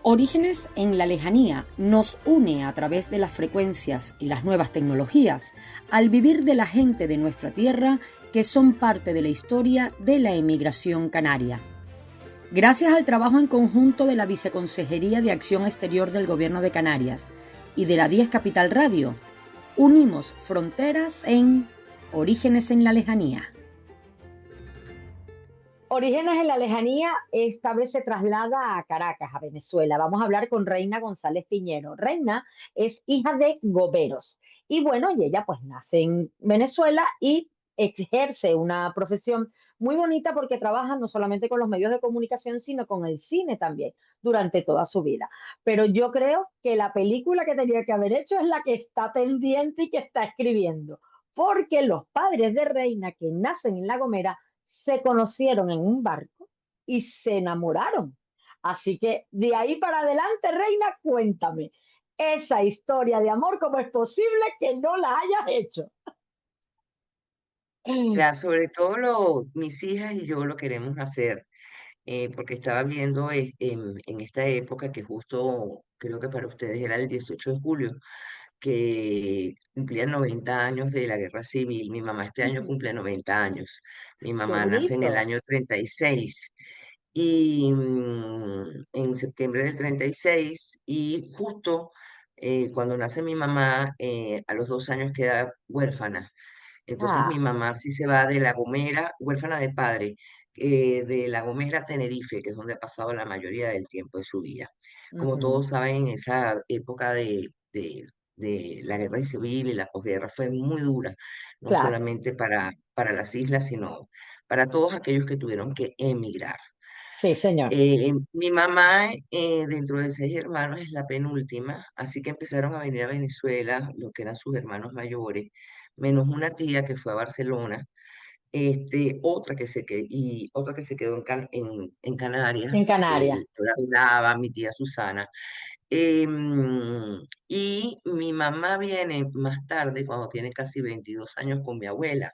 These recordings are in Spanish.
Orígenes en la lejanía nos une a través de las frecuencias y las nuevas tecnologías al vivir de la gente de nuestra tierra que son parte de la historia de la emigración canaria. Gracias al trabajo en conjunto de la Viceconsejería de Acción Exterior del Gobierno de Canarias y de la 10 Capital Radio, unimos fronteras en Orígenes en la lejanía. Orígenes en la lejanía, esta vez se traslada a Caracas, a Venezuela. Vamos a hablar con Reina González Piñero. Reina es hija de goberos y bueno, y ella pues nace en Venezuela y ejerce una profesión muy bonita porque trabaja no solamente con los medios de comunicación, sino con el cine también durante toda su vida. Pero yo creo que la película que tenía que haber hecho es la que está pendiente y que está escribiendo, porque los padres de Reina que nacen en La Gomera se conocieron en un barco y se enamoraron. Así que de ahí para adelante, Reina, cuéntame esa historia de amor, ¿cómo es posible que no la hayas hecho? Mira, sobre todo mis hijas y yo lo queremos hacer, porque estaba viendo en esta época que justo creo que para ustedes era el 18 de julio, que cumplían 90 años de la Guerra Civil. Mi mamá este año cumple 90 años. Mi Qué mamá nace en el bonito. año 36 y en septiembre del 36 y justo cuando nace mi mamá, a los 2 años queda huérfana. Entonces mi Ah, mamá sí se va de La Gomera, huérfana de padre, de La Gomera a Tenerife, que es donde ha pasado la mayoría del tiempo de su vida. Como ujú, todos saben, en esa época de la guerra civil y la posguerra fue muy dura, no claro. solamente para las islas, sino para todos aquellos que tuvieron que emigrar. Sí, señor. Mi mamá, dentro de 6 hermanos, es la penúltima, así que empezaron a venir a Venezuela, lo que eran sus hermanos mayores, menos una tía que fue a Barcelona, otra que se quedó en En Canarias, que Canarias. yo la adoraba, mi tía Susana. Y mi mamá viene más tarde, cuando tiene casi 22 años, con mi abuela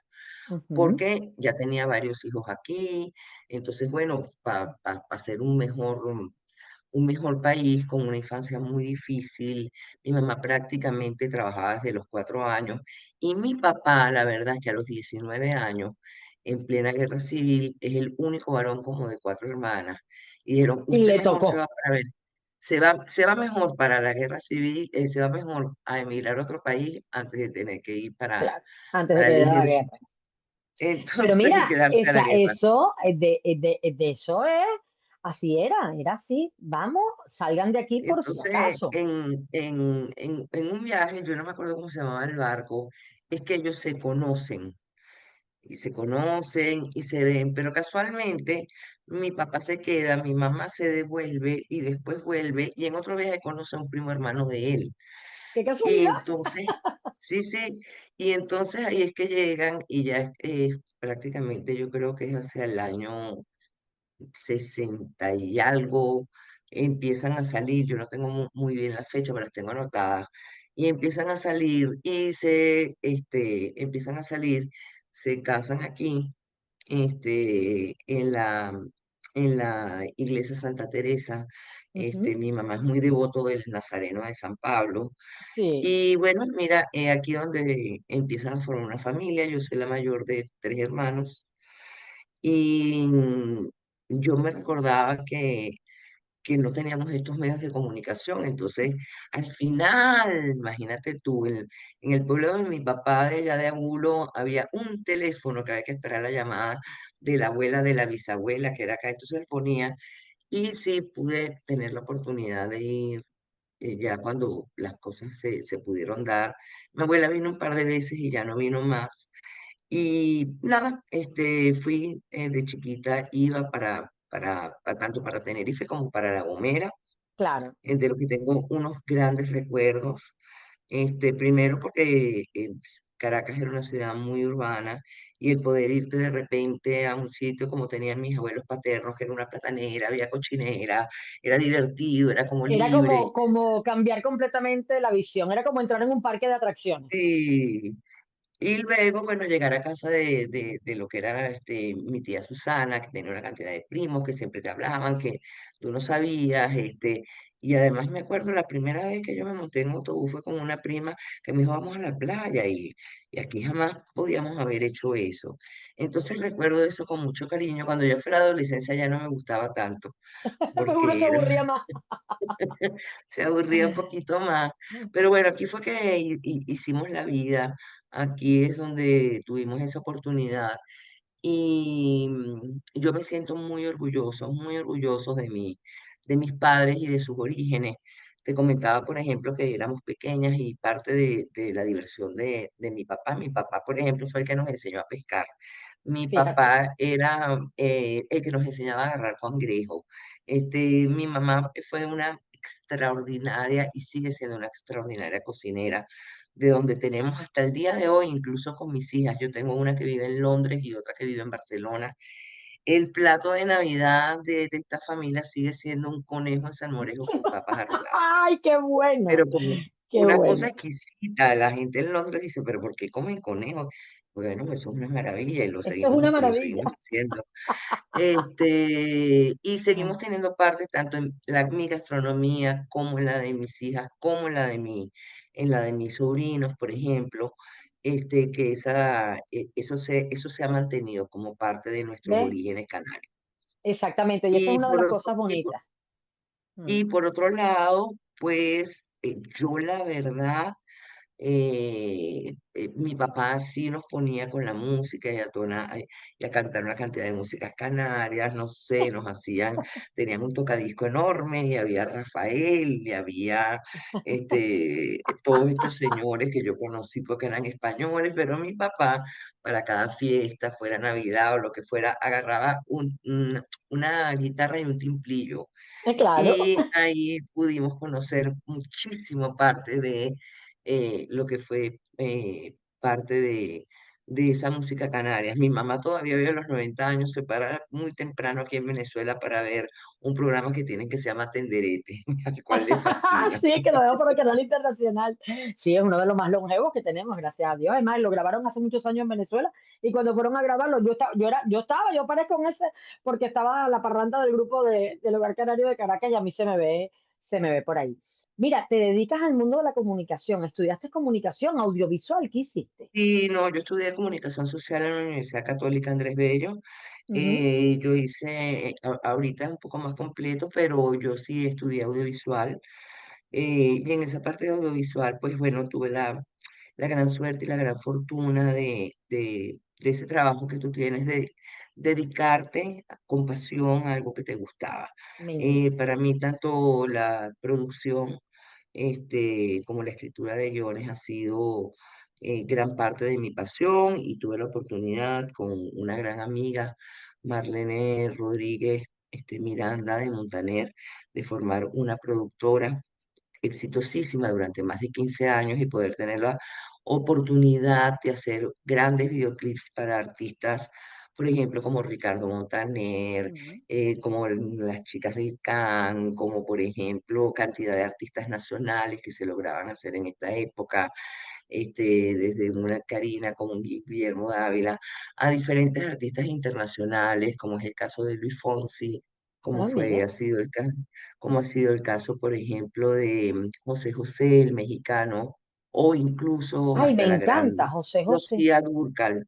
Ujú. porque ya tenía varios hijos aquí. Entonces, bueno, para hacer un mejor país con una infancia muy difícil, mi mamá prácticamente trabajaba desde los 4 años y mi papá, la verdad es que a los 19 años, en plena guerra civil, es el único varón como de 4 hermanas. Y dijeron, Y usted le mejor se tocó, va para ver. Se va mejor para la guerra civil, se va mejor a emigrar a otro país antes de tener que ir para, claro, antes de para que el diera la guerra. ejército. Pero Entonces, y mira, quedarse a la guerra. eso, de eso es, así era así. Vamos, salgan de aquí por si Entonces, acaso. en un viaje, yo no me acuerdo cómo se llamaba el barco, es que ellos se conocen y se ven, pero casualmente mi papá se queda, mi mamá se devuelve y después vuelve y en otro viaje conoce a un primo hermano de él. Qué Y casualidad. entonces, sí, sí, y entonces ahí es que llegan y ya prácticamente yo creo que es hacia el año 60 y algo, empiezan a salir, yo no tengo muy bien la fecha, pero las tengo anotadas, y empiezan a salir empiezan a salir, se casan aquí, en la iglesia Santa Teresa. Ujú. Mi mamá es muy devoto del Nazareno de San Pablo. Sí. Y bueno, mira, aquí donde empiezan a formar una familia, yo soy la mayor de 3 hermanos. Y yo me recordaba que no teníamos estos medios de comunicación. Entonces, al final, imagínate tú, en el pueblo de mi papá, de allá de Angulo, había un teléfono que había que esperar la llamada de la abuela, de la bisabuela, que era acá. Entonces él ponía, y sí pude tener la oportunidad de ir, ya cuando las cosas se pudieron dar. Mi abuela vino un par de veces y ya no vino más. Y nada, fui de chiquita, iba tanto para Tenerife como para La Gomera, Claro. de lo que tengo unos grandes recuerdos. Primero porque Caracas era una ciudad muy urbana y el poder irte de repente a un sitio como tenían mis abuelos paternos, que era una platanera, había cochinera, era divertido, era como Era libre. como cambiar completamente la visión, era como entrar en un parque de atracciones. Sí. Y luego, bueno, llegar a casa de lo que era mi tía Susana, que tenía una cantidad de primos que siempre te hablaban, que tú no sabías, Y además me acuerdo la primera vez que yo me monté en autobús fue con una prima que me dijo, vamos a la playa y aquí jamás podíamos haber hecho eso. Entonces recuerdo eso con mucho cariño. Cuando yo fui a la adolescencia ya no me gustaba tanto Uno se porque era, aburría más. se aburría un poquito más. Pero bueno, aquí fue que hicimos la vida, aquí es donde tuvimos esa oportunidad y yo me siento muy orgulloso de mis padres y de sus orígenes. Te comentaba, por ejemplo, que éramos pequeñas y parte de la diversión de mi papá. Mi papá, por ejemplo, fue el que nos enseñó a pescar. Mi Fíjate. papá era el que nos enseñaba a agarrar cangrejo. Mi mamá fue una extraordinaria y sigue siendo una extraordinaria cocinera de donde tenemos hasta el día de hoy, incluso con mis hijas. Yo tengo una que vive en Londres y otra que vive en Barcelona. El plato de Navidad de esta familia sigue siendo un conejo en salmorejo con papas arrugadas, ¡Ay, qué bueno! pero como ¡Qué una cosa bueno! exquisita. La gente en Londres dice, pero ¿por qué comen conejo? Bueno, eso es una maravilla Eso es una y lo maravilla. seguimos haciendo. Y seguimos teniendo parte tanto en mi gastronomía como en la de mis hijas, como en la de mis sobrinos, por ejemplo, que eso se ha mantenido como parte de nuestros ¿Ves? orígenes canarios. Exactamente, y esa es Y una de por las otro, cosas bonitas. Mm. y por otro lado, pues yo la verdad mi papá sí nos ponía con la música y a cantar una cantidad de músicas canarias, no sé, tenían un tocadisco enorme y había Rafael y había todos estos señores que yo conocí porque eran españoles, pero mi papá para cada fiesta, fuera Navidad o lo que fuera, agarraba una guitarra y un timplillo Claro. y ahí pudimos conocer muchísimo parte de lo que fue parte de esa música canaria. Mi mamá todavía vive a los 90 años, se para muy temprano aquí en Venezuela para ver un programa que tienen que se llama Tenderete, al cual le fascina. Sí, que lo veo por el canal internacional. Sí, es uno de los más longevos que tenemos, gracias a Dios. Además, lo grabaron hace muchos años en Venezuela y cuando fueron a grabarlo, yo parezco en ese, porque estaba la parranda del grupo del Hogar Canario de Caracas y a mí se me ve por ahí. Mira, te dedicas al mundo de la comunicación, estudiaste comunicación audiovisual, ¿qué hiciste? Y no, yo estudié comunicación social en la Universidad Católica Andrés Bello. Ujú. Yo hice, ahorita es un poco más completo, pero yo sí estudié audiovisual. Y en esa parte de audiovisual, pues bueno, tuve la gran suerte y la gran fortuna de ese trabajo que tú tienes de dedicarte con pasión a algo que te gustaba. Mira, Para mí, tanto la producción como la escritura de guiones ha sido gran parte de mi pasión y tuve la oportunidad con una gran amiga, Marlene Rodríguez Miranda de Montaner, de formar una productora exitosísima durante más de 15 años y poder tener la oportunidad de hacer grandes videoclips para artistas, por ejemplo, como Ricardo Montaner, ujú. como las chicas del Can, como por ejemplo cantidad de artistas nacionales que se lograban hacer en esta época, desde una Karina como un Guillermo Dávila, a diferentes artistas internacionales, como es el caso de Luis Fonsi, Ah, mira, ha sido el caso, como ha sido el caso, por ejemplo, de José José, el mexicano, o incluso ay, me hasta la encanta gran José José. Rocía Dúrcal.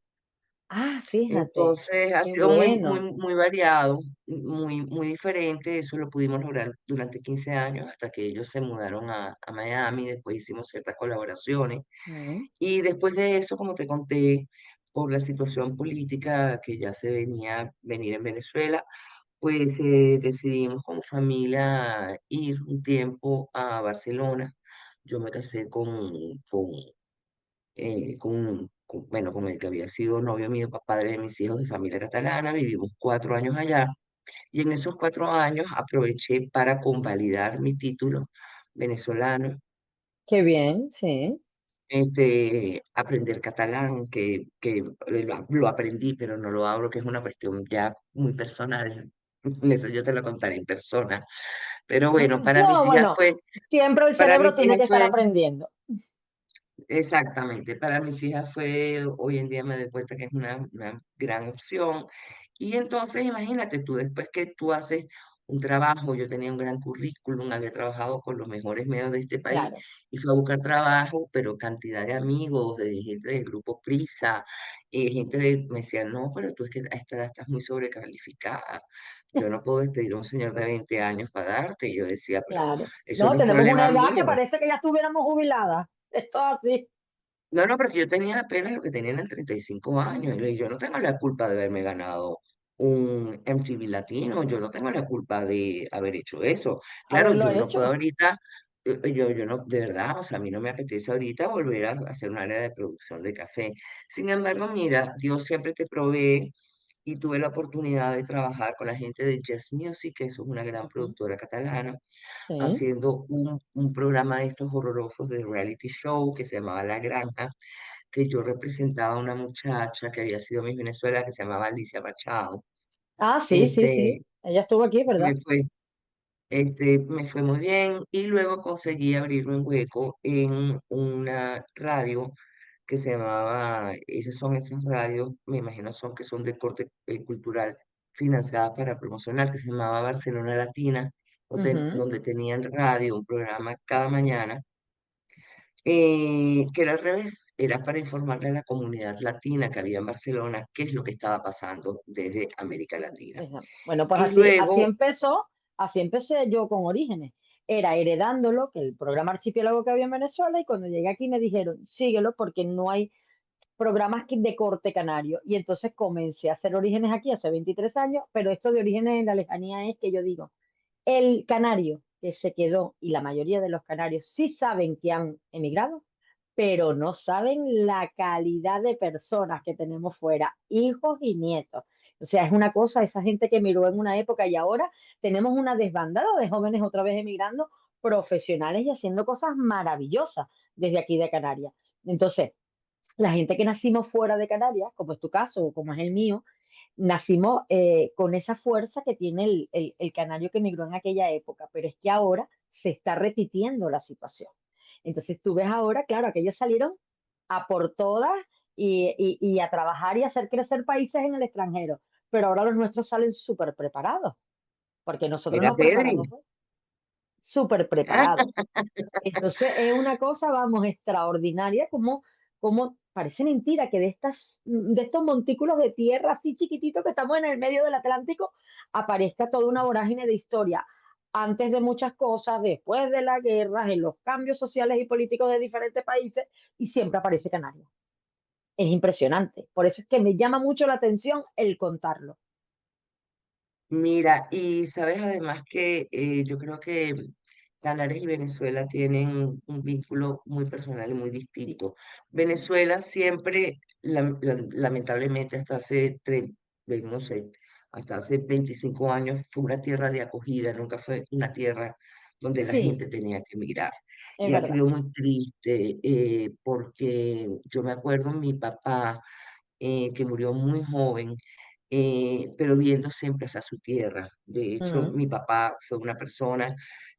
Ah, fíjate, Entonces ha qué sido bueno. muy variado, muy diferente. Eso lo pudimos lograr durante 15 años hasta que ellos se mudaron a Miami. Después hicimos ciertas colaboraciones. Mm. Y después de eso, como te conté, por la situación política que ya se venir en Venezuela, pues decidimos como familia ir un tiempo a Barcelona. Yo me casé bueno, con el que había sido novio mío, padre de mis hijos de familia catalana. Vivimos 4 años allá y en esos 4 años aproveché para convalidar mi título venezolano, Qué bien, sí. aprender catalán, que lo aprendí, pero no lo hablo, que es una cuestión ya muy personal. Eso yo te lo contaré en persona. Pero bueno, No, bueno, siempre el para cerebro mis tiene hijas que estar fue, aprendiendo. exactamente, para mis hijas fue, hoy en día me doy cuenta que es una gran opción. Y entonces, imagínate tú, después que tú haces un trabajo, yo tenía un gran currículum, había trabajado con los mejores medios de este país claro. y fui a buscar trabajo, pero cantidad de amigos, de gente del grupo Prisa, me decían, no, pero tú es que a esta edad estás muy sobrecalificada, yo no puedo despedir a un señor de 20 años para darte. Y yo decía, pero Claro. eso No, no es tenemos una problema edad que mío. parece que ya estuviéramos jubiladas. Esto es así. No, no, porque yo tenía apenas lo que tenían en 35 años. Y le dije, yo no tengo la culpa de haberme ganado un MTV Latino, yo no tengo la culpa de haber hecho eso. Claro, Haberlo yo no puedo hecho. ahorita, yo no, de verdad, o sea, a mí no me apetece ahorita volver a hacer un área de producción de café. Sin embargo, mira, Dios siempre te provee y tuve la oportunidad de trabajar con la gente de Jazz Music, que eso es una gran Ujú. productora catalana, Sí. haciendo un programa de estos horrorosos de reality show que se llamaba La Granja, que yo representaba a una muchacha que había sido Miss Venezuela, que se llamaba Alicia Machado. Ah, sí, sí, sí. Este, Ella estuvo aquí, me ¿verdad? fue, me fue muy bien y luego conseguí abrirme un hueco en una radio que se llamaba, esas son esas radios, me imagino son que son de corte cultural, financiadas para promocionar, que se llamaba Barcelona Latina, Ujú. donde tenían radio, un programa cada mañana, que era al revés, era para informarle a la comunidad latina que había en Barcelona qué es lo que estaba pasando desde América Latina. Bueno, pues Y así luego, empezó, así empecé yo con Orígenes. Era heredándolo, que el programa Archipiélago que había en Venezuela, y cuando llegué aquí me dijeron, síguelo porque no hay programas de corte canario. Y entonces comencé a hacer Orígenes aquí hace 23 años, pero esto de Orígenes en la lejanía es que yo digo, el canario que se quedó, y la mayoría de los canarios sí saben que han emigrado, pero no saben la calidad de personas que tenemos fuera, hijos y nietos. O sea, es una cosa, esa gente que emigró en una época y ahora tenemos una desbandada de jóvenes otra vez emigrando, profesionales y haciendo cosas maravillosas desde aquí de Canarias. Entonces, la gente que nacimos fuera de Canarias, como es tu caso o como es el mío, nacimos con esa fuerza que tiene el canario que emigró en aquella época, pero es que ahora se está repitiendo la situación. Entonces tú ves ahora, claro, aquellos salieron a por todas y a trabajar y a hacer crecer países en el extranjero, pero ahora los nuestros salen súper preparados, porque nosotros era nos Pedri. preparamos súper preparados. Entonces es una cosa, vamos, extraordinaria, como parece mentira que de estos montículos de tierra así chiquititos que estamos en el medio del Atlántico, aparezca toda una vorágine de historia. Antes de muchas cosas, después de las guerras, en los cambios sociales y políticos de diferentes países, y siempre aparece Canarias. Es impresionante. Por eso es que me llama mucho la atención el contarlo. Mira, y sabes además que yo creo que Canarias y Venezuela tienen un vínculo muy personal y muy Sí. distinto. Venezuela siempre, lamentablemente, no sé, hasta hace 25 años fue una tierra de acogida, nunca fue una tierra donde la Sí, gente tenía que emigrar. es Y ha verdad. sido muy triste porque yo me acuerdo mi papá que murió muy joven, pero viendo siempre hacia su tierra. De hecho, Mm. mi papá fue una persona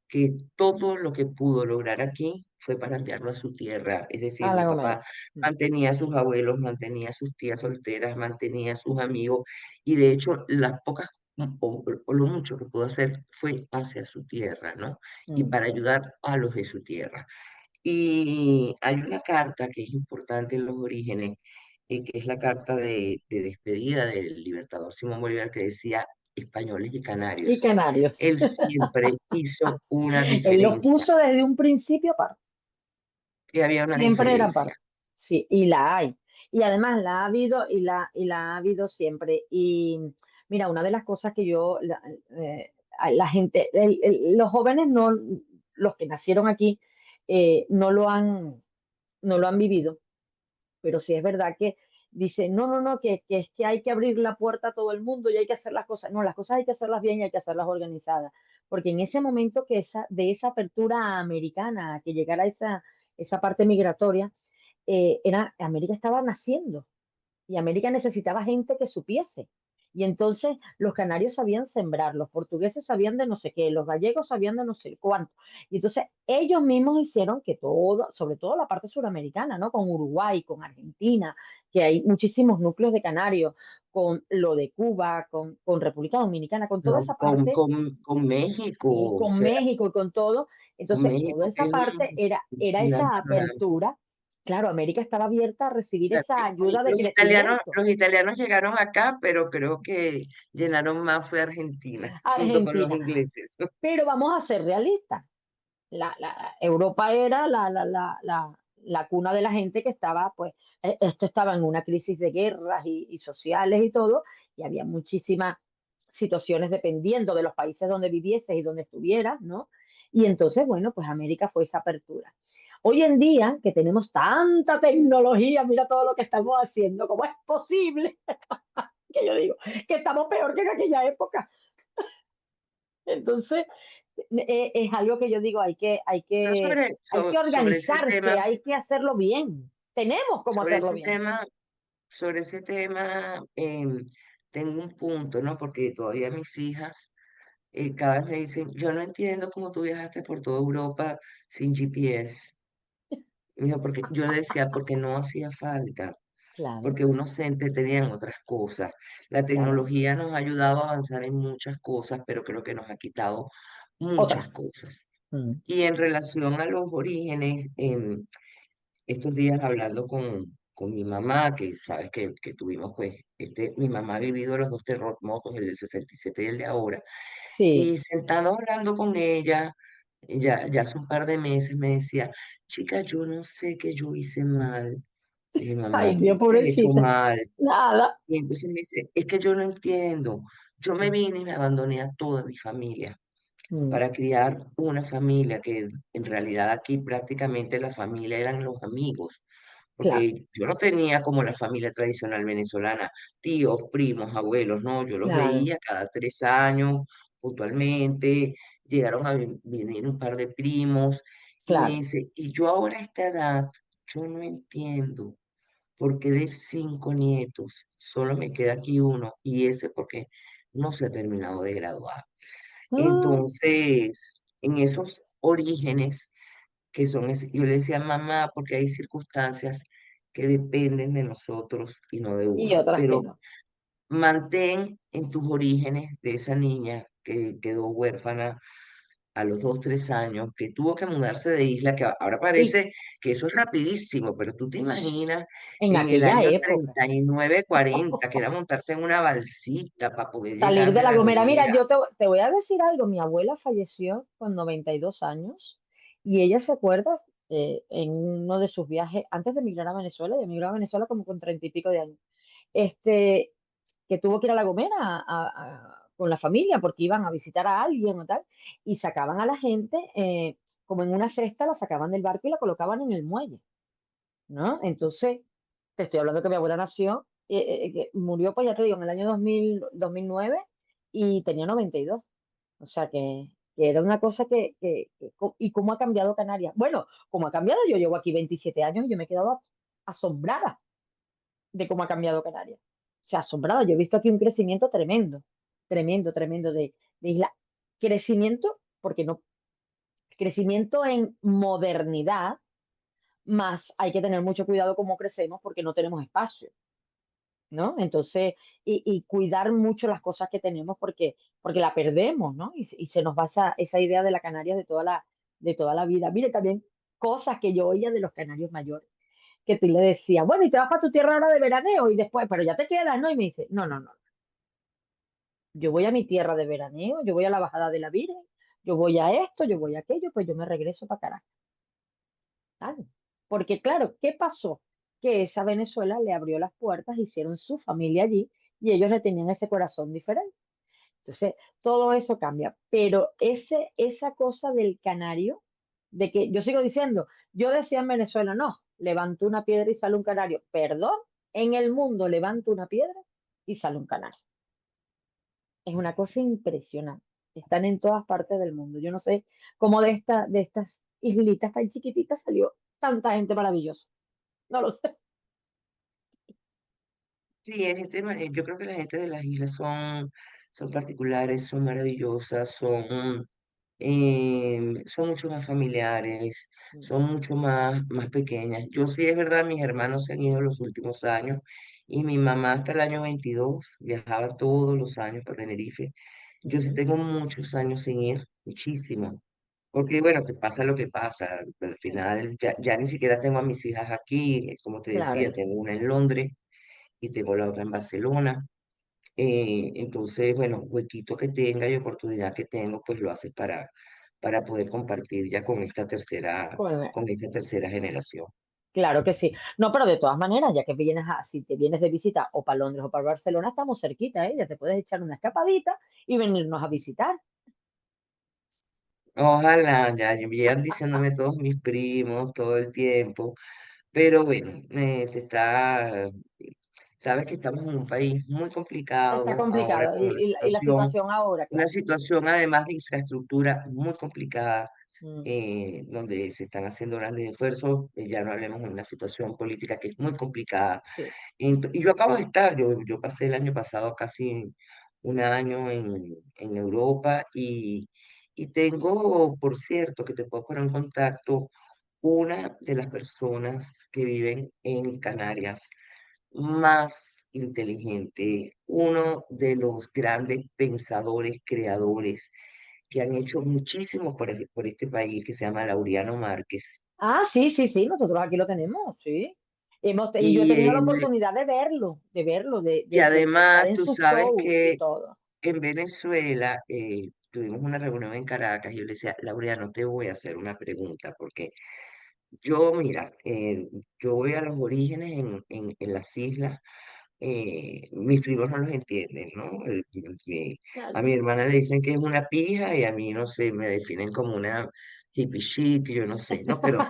que todo lo que pudo lograr aquí fue para enviarlo a su tierra. Es decir, A mi La papá Gomera. Mm. mantenía a sus abuelos, mantenía a sus tías solteras, mantenía a sus amigos y de hecho las pocas o lo mucho que pudo hacer fue hacia su tierra, ¿no? Y Mm. para ayudar a los de su tierra. Y hay una carta que es importante en los orígenes, que es la carta de despedida del libertador Simón Bolívar que decía españoles y Y canarios. Canarios. Él siempre hizo una Él los diferencia, puso desde un principio aparte, que había una siempre era diferencia. aparte. Sí, y la hay. Y además la ha habido y la ha habido siempre. Y mira, una de las cosas que la gente, los jóvenes no, los que nacieron aquí, no lo han vivido, pero sí es verdad que dice, no, no, no, que es que hay que abrir la puerta a todo el mundo y hay que hacer las cosas. No, las cosas hay que hacerlas bien y hay que hacerlas organizadas. Porque en ese momento de esa apertura americana, que llegara esa parte migratoria, América estaba naciendo y América necesitaba gente que supiese. Y entonces los canarios sabían sembrar, los portugueses sabían de no sé qué, los gallegos sabían de no sé cuánto. Y entonces ellos mismos hicieron que todo, sobre todo la parte suramericana, ¿no? Con Uruguay, con Argentina, que hay muchísimos núcleos de canarios, con lo de Cuba, con República Dominicana, con toda ¿no? esa parte, Con y México, o con sea, México y con todo. con Entonces, toda México, que esa es parte era una esa zona. apertura. Claro, América estaba abierta a recibir Sea, esa ayuda de crecimiento. los italianos llegaron acá, pero creo que llenaron más fue Argentina, junto con los Argentina. ingleses. Pero vamos a ser realistas. Europa era la cuna de la gente que estaba, pues, esto estaba en una crisis de guerras y sociales y todo, y había muchísimas situaciones dependiendo de los países donde vivieses y donde estuvieras, ¿no? Y entonces, bueno, pues América fue esa apertura. Hoy en día, que tenemos tanta tecnología, mira todo lo que estamos haciendo, ¿cómo es posible que yo digo que estamos peor que en aquella época? Entonces, es algo que yo digo, Pero hay que sobre ese organizarse, tema, hay que hacerlo bien. Tenemos cómo sobre hacerlo ese bien. tema, sobre ese tema, tengo un punto, ¿no? Porque todavía mis hijas cada vez me dicen, yo no entiendo cómo tú viajaste por toda Europa sin GPS. Y me dijo, porque yo le decía, porque no hacía falta. Claro, Porque uno se entretenía en otras cosas. La claro. tecnología nos ha ayudado a avanzar en muchas cosas, pero creo que nos ha quitado muchas Otras. cosas. Mm. Y en relación a los orígenes, estos días hablando con mi mamá, que sabes que tuvimos, pues, mi mamá ha vivido los dos terremotos, el del 67 y el de ahora, Sí. y sentado hablando con ella, ya hace un par de meses, me decía, chica, yo no sé qué yo hice mal. Le dije, mamá, Ay, ¿cómo Dios, que he hecho pobrecita. mal? Nada. Y entonces me dice, es que yo no entiendo. Yo me Mm, vine y me abandoné a toda mi familia mm, para criar una familia que en realidad aquí prácticamente la familia eran los amigos, claro, porque yo no tenía como la familia tradicional venezolana, tíos, primos, abuelos, no, yo los claro, veía cada 3 años puntualmente, llegaron a venir un par de primos y me claro. dice, y yo ahora a esta edad, yo no entiendo. Porque de 5 nietos, solo me queda aquí uno, y ese porque no se ha terminado de graduar. Ah, Entonces, en esos orígenes yo le decía mamá, porque hay circunstancias que dependen de nosotros y no de y uno, otras que pero no. mantén en tus orígenes de esa niña que quedó huérfana a los 2, 3 años, que tuvo que mudarse de isla, que ahora Y parece que eso es rapidísimo, pero tú te imaginas en en el aquella año época. 39 40 que era montarte en una balsita para poder Salir llegar de de La La Gomera. Mira, Gomera. te voy a decir algo. Mi abuela falleció con 92 años y ella se acuerda en uno de sus viajes, antes de emigrar a Venezuela, y emigró a Venezuela como con 30 y pico de años, este, que tuvo que ir a La Gomera con la familia porque iban a visitar a alguien o tal, y sacaban a la gente, como en una cesta, la sacaban del barco y la colocaban en el muelle, ¿no? Entonces, te estoy hablando que mi abuela nació, que murió, pues ya te digo, en el año 2009 y tenía 92. O sea que era una cosa ¿y cómo ha cambiado Canarias? Bueno, cómo ha cambiado, yo llevo aquí 27 años y yo me he quedado asombrada de cómo ha cambiado Canarias. O sea, asombrada. Yo he visto aquí un crecimiento tremendo, tremendo, tremendo de isla. Crecimiento, porque no, crecimiento en modernidad, más hay que tener mucho cuidado cómo crecemos porque no tenemos espacio, ¿no? Entonces, y cuidar mucho las cosas que tenemos porque la perdemos, ¿no? Y se nos va esa idea de la Canarias de toda la vida. Mire, también cosas que yo oía de los canarios mayores, que tú le decías, bueno, y te vas para tu tierra ahora de veraneo y después, pero ya te quedas, ¿no? Y me dice, no, no, no, yo voy a mi tierra de veraneo, yo voy a la Bajada de la Virgen, yo voy a esto, yo voy a aquello, pues yo me regreso para Caracas. Claro. Porque claro, ¿qué pasó? Que esa Venezuela le abrió las puertas, hicieron su familia allí y ellos le tenían ese corazón diferente. Entonces, todo eso cambia. Pero esa cosa del canario, de que yo sigo diciendo, yo decía en Venezuela, no, levanto una piedra y sale un canario. Perdón, en el mundo levanto una piedra y sale un canario. Es una cosa impresionante. Están en todas partes del mundo. Yo no sé cómo de estas islitas tan chiquititas salió tanta gente maravillosa. No lo sé. Sí, yo creo que la gente de las islas son particulares, son maravillosas, son mucho más familiares, Mm, son mucho más pequeñas. Yo sí, es verdad, mis hermanos se han ido los últimos años y mi mamá hasta el año 22 viajaba todos los años para Tenerife. Yo sí ujú, tengo muchos años sin ir, muchísimo, porque bueno, te pasa lo que pasa. Al sí, final ya ni siquiera tengo a mis hijas aquí, como te decía, claro, tengo una en Londres y tengo la otra en Barcelona. Entonces, bueno, huequito que tenga y oportunidad que tengo, pues lo hace para poder compartir ya pues, con esta tercera generación. claro que sí. No, pero de todas maneras, ya que si te vienes de visita o para Londres o para Barcelona, estamos cerquita, ¿eh? Ya te puedes echar una escapadita y venirnos a visitar. Ojalá, ya llevan diciéndome todos mis primos todo el tiempo, pero bueno, sabes que estamos en un país muy Está complicado ahora complicado. con Y la situación ahora, una claro. situación además de infraestructura muy complicada, Mm, donde se están haciendo grandes esfuerzos, ya no hablemos de una situación política que es muy complicada. sí. Y yo acabo de estar, yo pasé el año pasado casi un año en Europa y tengo, por cierto, que te puedo poner en contacto, una de las personas que viven en Canarias más inteligente, uno de los grandes pensadores, creadores que han hecho muchísimo por este país, que se llama Laureano Márquez. Ah, sí, sí, sí, nosotros aquí lo tenemos, sí. Y yo he Y tenido la él, oportunidad de verlo, y de estar además en tú sus sabes shows y que todo. en Venezuela tuvimos una reunión en Caracas y yo le decía, Laureano, te voy a hacer una pregunta, porque mira, yo voy a los orígenes en las islas. Mis primos no los entienden, ¿no? A Claro. mi hermana le dicen que es una pija y a mí, no sé, me definen como una hippie chic, yo no sé, ¿no? Pero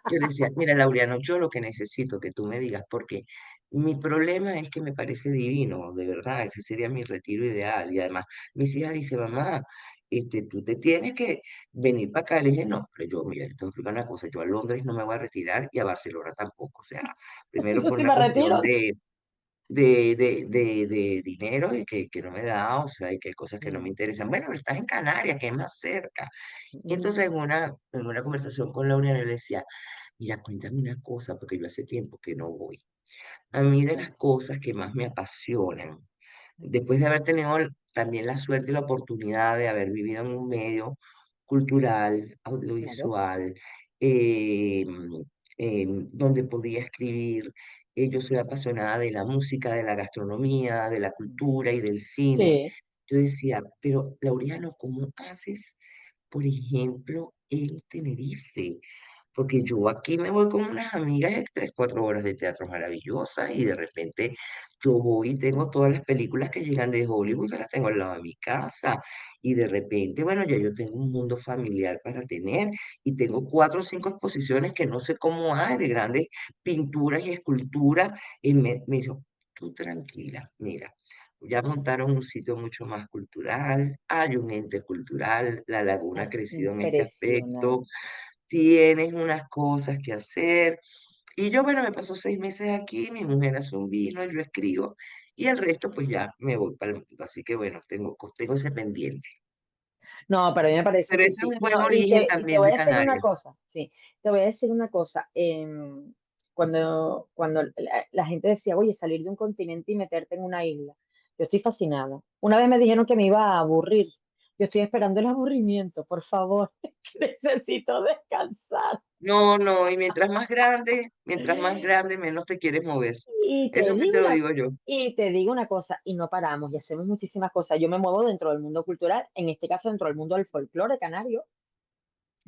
yo le decía, mira, Laureano, yo lo que necesito que tú me digas, porque mi problema es que me parece divino, de verdad, ese sería mi retiro ideal. Y además, mis hijas dicen, mamá, tú te tienes que venir para acá. Le dije, no, pero yo, mira, yo te voy a explicar una cosa, yo a Londres no me voy a retirar y a Barcelona tampoco, o sea, primero Yo por sí una me cuestión retiro. de dinero y que no me da, o sea, y que hay cosas que no me Mm, interesan. Bueno, pero estás en Canarias, que es más cerca. Y mm, entonces en una conversación con Laura yo le decía, mira, cuéntame una cosa, porque yo hace tiempo que no voy. A mí de las cosas que más me apasionan, después de haber tenido también la suerte y la oportunidad de haber vivido en un medio cultural, claro. audiovisual, donde podía escribir. Yo soy apasionada de la música, de la gastronomía, de la Mm, cultura y del cine. sí. Yo decía, pero Laureano, ¿cómo haces, por ejemplo, en Tenerife? Porque yo aquí me voy con unas amigas de 3, 4 horas de teatro maravillosas y de repente yo voy y tengo todas las películas que llegan de Hollywood, que las tengo al lado de mi casa. Y de repente, bueno, ya yo tengo un mundo familiar para tener y tengo 4 o 5 exposiciones que no sé cómo hay de grandes pinturas y esculturas. Y me dijo, tú tranquila, mira. Ya montaron un sitio mucho más cultural, hay un ente cultural, la laguna ha Ah, crecido en este aspecto, impresionante. tienes unas cosas que hacer. Y yo, bueno, me paso 6 meses aquí, mi mujer hace un vino, yo escribo, y el resto pues ya me voy para el mundo. Así que bueno, tengo ese pendiente. No, pero a mí me parece Pero que ese es sí. un No, buen origen y te también voy de a decir una Canarias. cosa, sí, te voy a decir una cosa. Cuando la gente decía, oye, salir de un continente y meterte en una isla, yo estoy fascinada. Una vez me dijeron que me iba a aburrir. Yo estoy esperando el aburrimiento, por favor. Necesito descansar. No, no, y mientras más grande, menos te quieres mover. Y te Eso sí digo te lo una, digo yo. y te digo una cosa, y no paramos, y hacemos muchísimas cosas. Yo me muevo dentro del mundo cultural, en este caso dentro del mundo del folclore canario,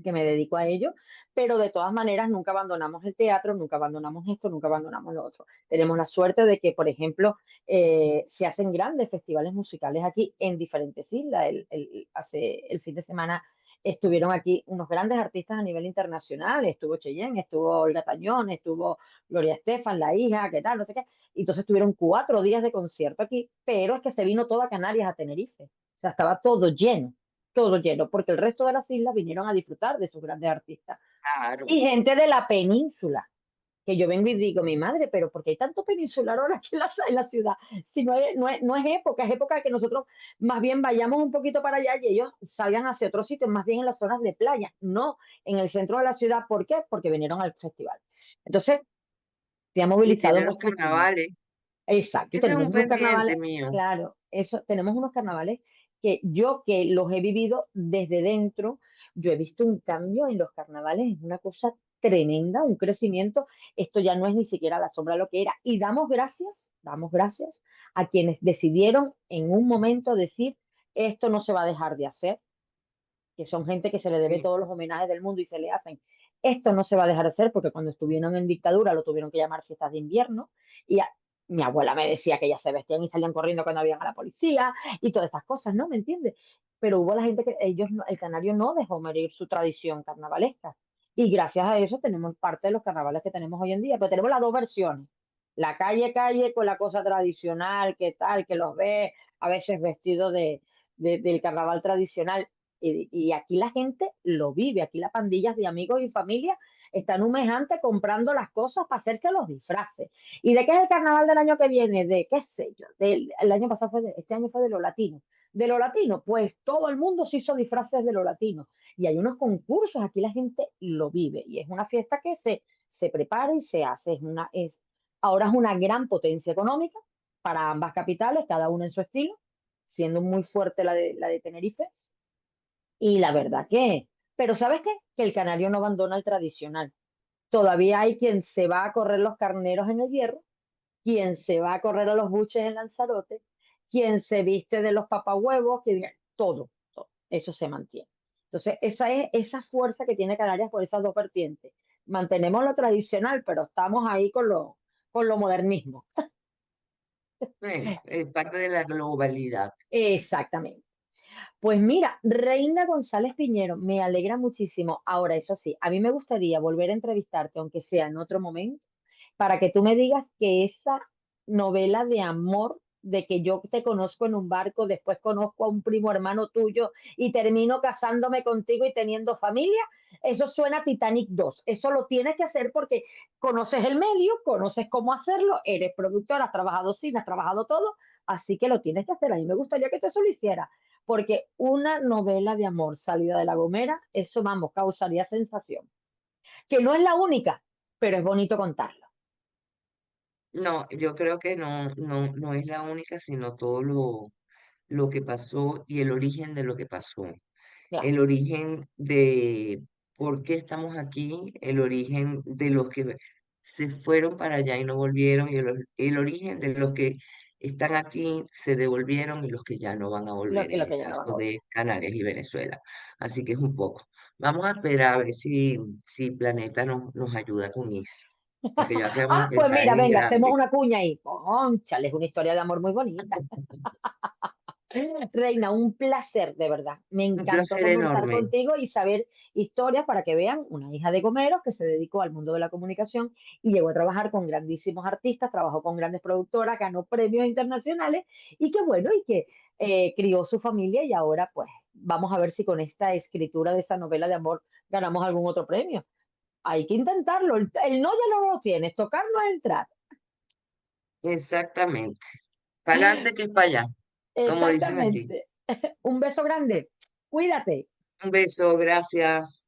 que me dedico a ello, pero de todas maneras nunca abandonamos el teatro, nunca abandonamos esto, nunca abandonamos lo otro. Tenemos la suerte de que, por ejemplo, se hacen grandes festivales musicales aquí en diferentes islas. Hace el fin de semana estuvieron aquí unos grandes artistas a nivel internacional, estuvo Cheyenne, estuvo Olga Tañón, estuvo Gloria Estefan, la hija, qué tal, no sé qué. Y entonces tuvieron 4 días de concierto aquí, pero es que se vino toda Canarias a Tenerife. O sea, estaba todo lleno, porque el resto de las islas vinieron a disfrutar de sus grandes artistas. Claro. Y gente de la península. que yo vengo y digo, mi madre, pero ¿por qué hay tanto peninsular ahora aquí en la ciudad? Si no es época, es época de que nosotros más bien vayamos un poquito para allá y ellos salgan hacia otros sitios, más bien en las zonas de playa, no en el centro de la ciudad. ¿Por qué? Porque vinieron al festival. Entonces, se ha Y movilizado tiene los muchísimo. carnavales. Exacto, Ese es tenemos un unos pendiente carnavales, mío. claro, eso, tenemos unos carnavales que yo que los he vivido desde dentro, yo he visto un cambio en los carnavales, es una cosa tremenda, un crecimiento, esto ya no es ni siquiera la sombra de lo que era, y damos gracias a quienes decidieron en un momento decir, esto no se va a dejar de hacer, que son gente que se le debe Sí, todos los homenajes del mundo y se le hacen. Esto no se va a dejar de hacer porque cuando estuvieron en dictadura lo tuvieron que llamar fiestas de invierno y mi abuela me decía que ellas se vestían y salían corriendo cuando habían a la policía y todas esas cosas, ¿no? ¿Me entiendes? Pero hubo la gente que ellos, el canario no dejó morir su tradición carnavalesca y gracias a eso tenemos parte de los carnavales que tenemos hoy en día, pero tenemos las dos versiones. La calle con la cosa tradicional, que tal, que los ve a veces vestidos del carnaval tradicional y aquí la gente lo vive, aquí las pandillas de amigos y familia están humejantes comprando las cosas para hacerse los disfraces. ¿Y de qué es el carnaval del año que viene? De qué sé yo, el año pasado este año fue de lo latino. De lo latino, pues todo el mundo se hizo disfraces de lo latino. Y hay unos concursos, aquí la gente lo vive. Y es una fiesta que se prepara y se hace. Ahora es una gran potencia económica para ambas capitales, cada una en su estilo, siendo muy fuerte la de Tenerife y la verdad pero ¿sabes qué? Que el canario no abandona el tradicional. Todavía hay quien se va a correr los carneros en el Hierro, quien se va a correr a los buches en Lanzarote, quien se viste de los papahuevos, todo. Eso se mantiene. Entonces, esa es esa fuerza que tiene Canarias por esas dos vertientes. Mantenemos lo tradicional, pero estamos ahí con lo modernismo. bueno, es parte de la globalidad. Exactamente. Pues mira, Reina González Piñero, me alegra muchísimo. Ahora, eso sí, a mí me gustaría volver a entrevistarte, aunque sea en otro momento, para que tú me digas que esa novela de amor, de que yo te conozco en un barco, después conozco a un primo hermano tuyo y termino casándome contigo y teniendo familia, eso suena a Titanic 2. Eso lo tienes que hacer porque conoces el medio, conoces cómo hacerlo, eres productora, has trabajado cine, has trabajado todo, así que lo tienes que hacer. A mí me gustaría que tú eso lo hicieras porque una novela de amor salida de La Gomera, eso, vamos, causaría sensación. Que no es la única, pero es bonito contarlo. No, yo creo que no es la única, sino todo lo que pasó y el origen de lo que pasó. Claro, El origen de por qué estamos aquí, el origen de los que se fueron para allá y no volvieron, y el origen de los que están aquí, se devolvieron y los que ya no van a lo volver, que, en lo el que ya no van a caso volver. de Canarias y Venezuela. Así que es un poco. Vamos a esperar a ver si Planeta nos ayuda con eso, porque ya que vamos a Pues empezar mira, en venga, hacemos grande. una cuña ahí. Cónchale, es una historia de amor muy bonita. Reina, un placer, de verdad. Me Un encantó placer conversar enorme. contigo y saber historias para que vean una hija de Gomeros que se dedicó al mundo de la comunicación y llegó a trabajar con grandísimos artistas, trabajó con grandes productoras, ganó premios internacionales y que bueno, y que crió su familia y ahora pues vamos a ver si con esta escritura de esa novela de amor ganamos algún otro premio. Hay que intentarlo. El no ya no lo tienes, tocar no es entrar. Exactamente. Para adelante que es para allá, como dicen aquí. Exactamente. Un beso grande. Cuídate. Un beso, gracias.